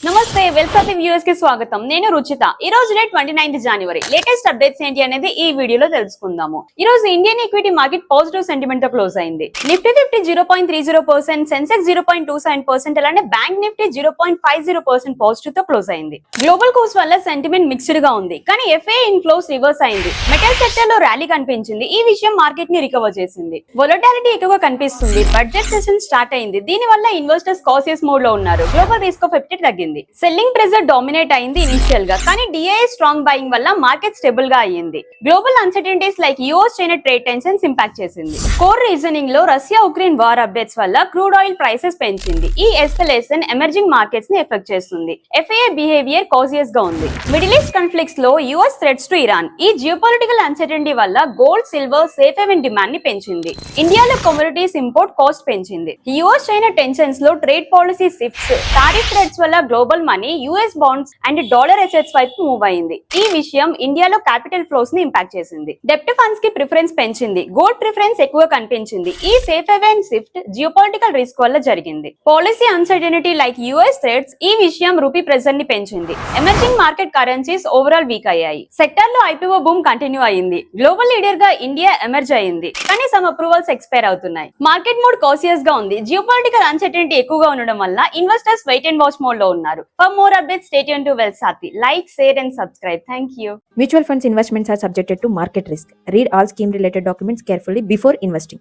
నమస్తే వెల్సాతి వ్యూవర్స్ కి స్వాగతం. నేను రుచిత. ఈ రోజు డేట్ 29 జనవరి. లేటెస్ట్ అప్డేట్స్ ఏంటి అనేది ఈ వీడియోలో తెలుసుకుందాము. ఈ రోజు Indian equity market positive sentiment తో క్లోజ్ అయింది. నిఫ్టీ 0.30%, సెన్సెక్స్ 0.27%, అలానే బ్యాంక్ నిఫ్టీ 0.50% పాజిటివ్ తో క్లోజ్ అయింది. గ్లోబల్ కూస్ వల్ల సెంటిమెంట్ మిక్స్డ్ గా ఉంది, కానీ ఎఫ్ఐ ఇన్ఫ్లోస్ రివర్స్ అయింది. మెటల్ సెక్టర్ లో ర్యాలీ కనిపించింది. ఈ విషయం మార్కెట్ ని రికవర్ చేసింది. వొలటాలిటీ ఎక్కువగా కనిపిస్తుంది. బడ్జెట్ సెషన్ స్టార్ట్ అయింది. దీని వల్ల ఇన్వెస్టర్స్ కాషియస్ మోడ్ లో ఉన్నారు. గ్లోబల్ రిస్క్ ఆఫ్ ఎప్టైట్ తగ్గింది. సెల్లింగ్ ప్రెజర్ డామినేట్ అయింది ఇనిషియల్ గా, కానీ డిఐ స్ట్రాంగ్ బయింగ్ వల్ల మార్కెట్ స్టేబుల్ గా అయ్యింది. Global uncertainties like US China trade tensions impact చేసింది. కోర్ రీజనింగ్ లో రష్యా ఉక్రెయిన్ వార్ అప్డేట్స్ వల్ల క్రూడ్ ఆయిల్ ప్రైసెస్ పెంచింది. ఈ ఎస్కలేషన్ ఎమర్జింగ్ మార్కెట్స్ ని ఎఫెక్ట్ చేస్తుంది. ఎఫ్ఐఐ బిహేవియర్ కాషియస్ గా ఉంది. మిడిల్ ఈస్ట్ కాన్ఫ్లిక్ట్స్ లో యుఎస్ థ్రెట్స్ టు ఇరాన్, ఈ జియోపాలిటికల్ అన్సర్టెనిటీ వల్ల gold, silver, safe haven demand ని పెంచింది. ఇండియాలో కమోడిటీస్ ఇంపోర్ట్ కాస్ట్ పెంచింది. యుఎస్ చైనా టెన్షన్స్ లో trade policy shifts, tariff threats వల్ల global money US bonds and dollar assets వైపు మూవ్ అయింది. ఈ విషయం ఇండియాలో క్యాపిటల్ ఫ్లోస్ ని ఇంపాక్ట్ చేసింది. డెప్ట్ ఫండ్స్ కి ప్రిఫరెన్స్ పెంచింది. గోల్డ్ ప్రిఫరెన్స్ ఎక్కువ కనిపించింది. ఈ safe haven shift geopolitical risk వల్ల జరిగింది. Policy uncertainty like US threats, ఈ విషయం రూపీ ప్రెజర్ ని పెంచింది. Emerging market currencies overall weak అయ్యాయి. సెక్టర్ లో ఐపీఓ బూమ్ కంటిన్యూ అయింది. గ్లోబల్ లీడర్ గా ఇండియా ఎమర్జ్ అయింది, కానీ సమ్ అప్రూవల్స్ ఎక్స్పైర్ అవుతున్నాయి. మార్కెట్ మోడ్ కాషియస్ గా ఉంది. జియోపాలిటికల్ అన్సర్టెనిటీ ఎక్కువగా ఉండడం వల్ల investors wait and watch mode లో ఉన్నారు. For more updates, stay tuned to Velsati. Like, share and subscribe. Thank you. Mutual funds investments are subjected to market risk. Read all scheme related documents carefully before investing.